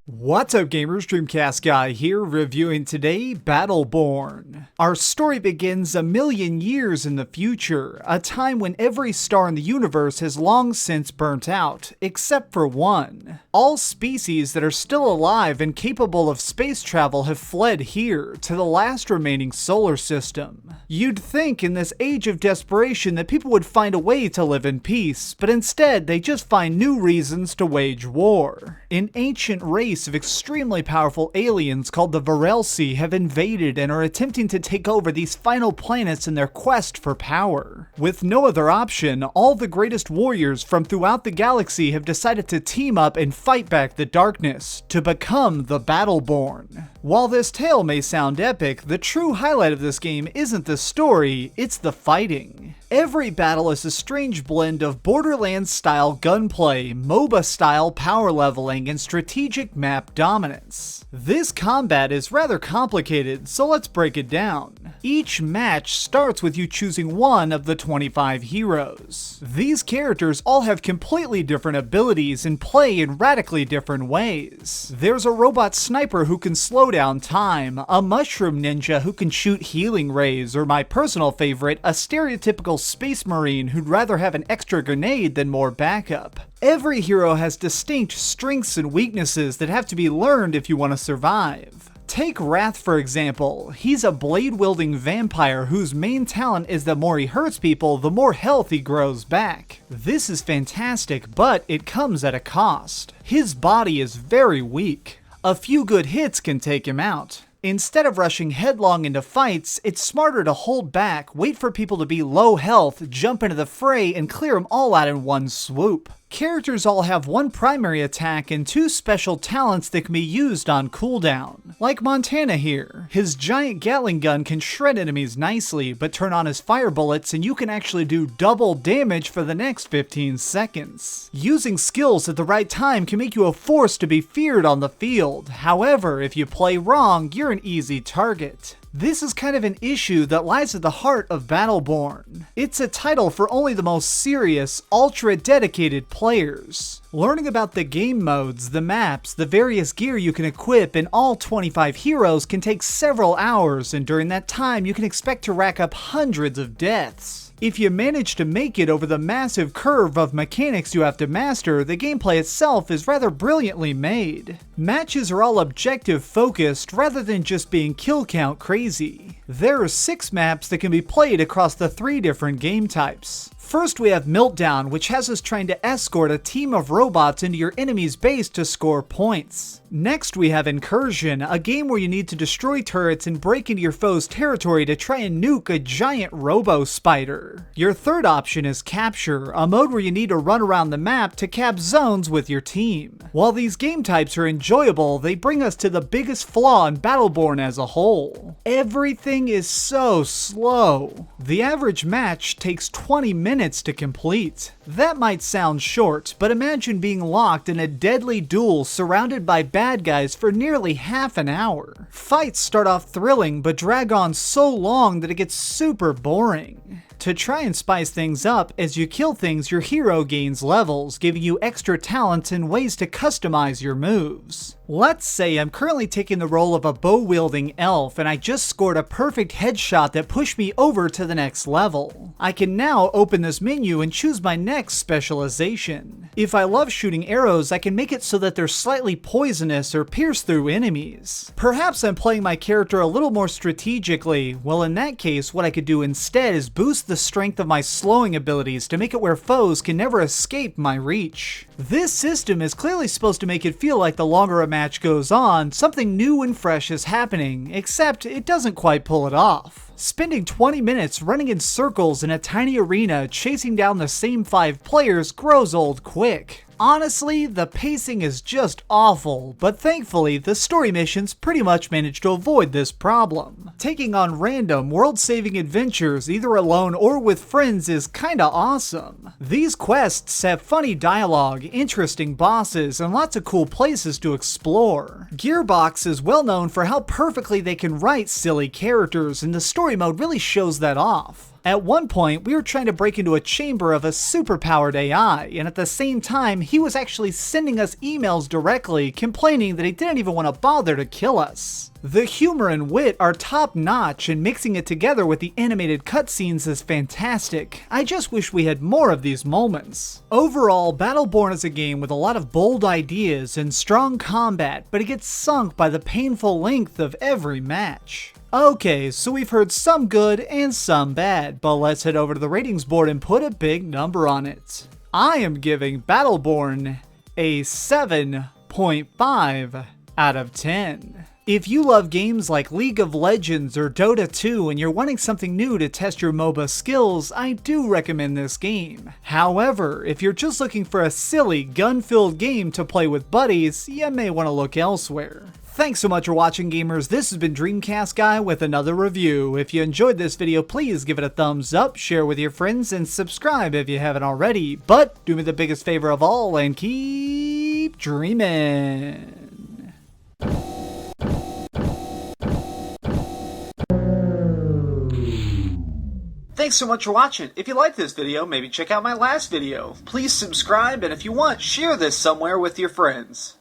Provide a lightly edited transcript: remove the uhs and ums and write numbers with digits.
What's up gamers, DreamcastGuy here, reviewing today Battleborn. Our story begins a million years in the future, a time when every star in the universe has long since burnt out, except for one. All species that are still alive and capable of space travel have fled here, to the last remaining solar system. You'd think in this age of desperation that people would find a way to live in peace, but instead they just find new reasons to wage war. An ancient race of extremely powerful aliens called the Varelsi have invaded and are attempting to take over these final planets in their quest for power. With no other option, all the greatest warriors from throughout the galaxy have decided to team up and fight back the darkness to become the Battleborn. While this tale may sound epic, the true highlight of this game isn't the story, it's the fighting. Every battle is a strange blend of Borderlands style gunplay, MOBA style power leveling, and strategic map dominance. This combat is rather complicated, so let's break it down. Each match starts with you choosing one of the 25 heroes. These characters all have completely different abilities and play in radically different ways. There's a robot sniper who can slow down time, a mushroom ninja who can shoot healing rays, or my personal favorite, a stereotypical space marine who'd rather have an extra grenade than more backup. Every hero has distinct strengths and weaknesses that have to be learned if you want to survive. Take Wrath for example. He's a blade-wielding vampire whose main talent is the more he hurts people, the more health he grows back. This is fantastic, but it comes at a cost. His body is very weak. A few good hits can take him out. Instead of rushing headlong into fights, it's smarter to hold back, wait for people to be low health, jump into the fray, and clear them all out in one swoop. Characters all have one primary attack and two special talents that can be used on cooldown. Like Montana here. His giant Gatling gun can shred enemies nicely, but turn on his fire bullets and you can actually do double damage for the next 15 seconds. Using skills at the right time can make you a force to be feared on the field. However, if you play wrong, you're an easy target. This is kind of an issue that lies at the heart of Battleborn. It's a title for only the most serious, ultra-dedicated players. Learning about the game modes, the maps, the various gear you can equip, and all 25 heroes can take several hours, and during that time you can expect to rack up hundreds of deaths. If you manage to make it over the massive curve of mechanics you have to master, the gameplay itself is rather brilliantly made. Matches are all objective focused rather than just being kill count crazy. There are 6 maps that can be played across the 3 different game types. First we have Meltdown, which has us trying to escort a team of robots into your enemy's base to score points. Next we have Incursion, a game where you need to destroy turrets and break into your foe's territory to try and nuke a giant robo-spider. Your third option is Capture, a mode where you need to run around the map to cap zones with your team. While these game types are enjoyable, they bring us to the biggest flaw in Battleborn as a whole. Everything is so slow. The average match takes 20 minutes to complete. That might sound short, but imagine being locked in a deadly duel surrounded by bad guys for nearly half an hour. Fights start off thrilling but drag on so long that it gets super boring. To try and spice things up, as you kill things, your hero gains levels, giving you extra talents and ways to customize your moves. Let's say I'm currently taking the role of a bow-wielding elf and I just scored a perfect headshot that pushed me over to the next level. I can now open this menu and choose my next specialization. If I love shooting arrows, I can make it so that they're slightly poisonous or pierce through enemies. Perhaps I'm playing my character a little more strategically. Well, in that case, what I could do instead is boost the strength of my slowing abilities to make it where foes can never escape my reach. This system is clearly supposed to make it feel like the longer a match goes on, something new and fresh is happening, except it doesn't quite pull it off. Spending 20 minutes running in circles in a tiny arena chasing down the same 5 players grows old quick. Honestly, the pacing is just awful, but thankfully, the story missions pretty much manage to avoid this problem. Taking on random, world-saving adventures, either alone or with friends, is kinda awesome. These quests have funny dialogue, interesting bosses, and lots of cool places to explore. Gearbox is well known for how perfectly they can write silly characters, and the story mode really shows that off. At one point, we were trying to break into a chamber of a super-powered AI, and at the same time, he was actually sending us emails directly, complaining that he didn't even want to bother to kill us. The humor and wit are top-notch, and mixing it together with the animated cutscenes is fantastic. I just wish we had more of these moments. Overall, Battleborn is a game with a lot of bold ideas and strong combat, but it gets sunk by the painful length of every match. Okay, so we've heard some good and some bad, but let's head over to the ratings board and put a big number on it. I am giving Battleborn a 7.5 out of 10. If you love games like League of Legends or Dota 2 and you're wanting something new to test your MOBA skills, I do recommend this game. However, if you're just looking for a silly, gun-filled game to play with buddies, you may want to look elsewhere. Thanks so much for watching, gamers. This has been DreamcastGuy with another review. If you enjoyed this video, please give it a thumbs up, share with your friends, and subscribe if you haven't already. But do me the biggest favor of all and keep dreaming. Thanks so much for watching. If you liked this video, maybe check out my last video. Please subscribe, and if you want, share this somewhere with your friends.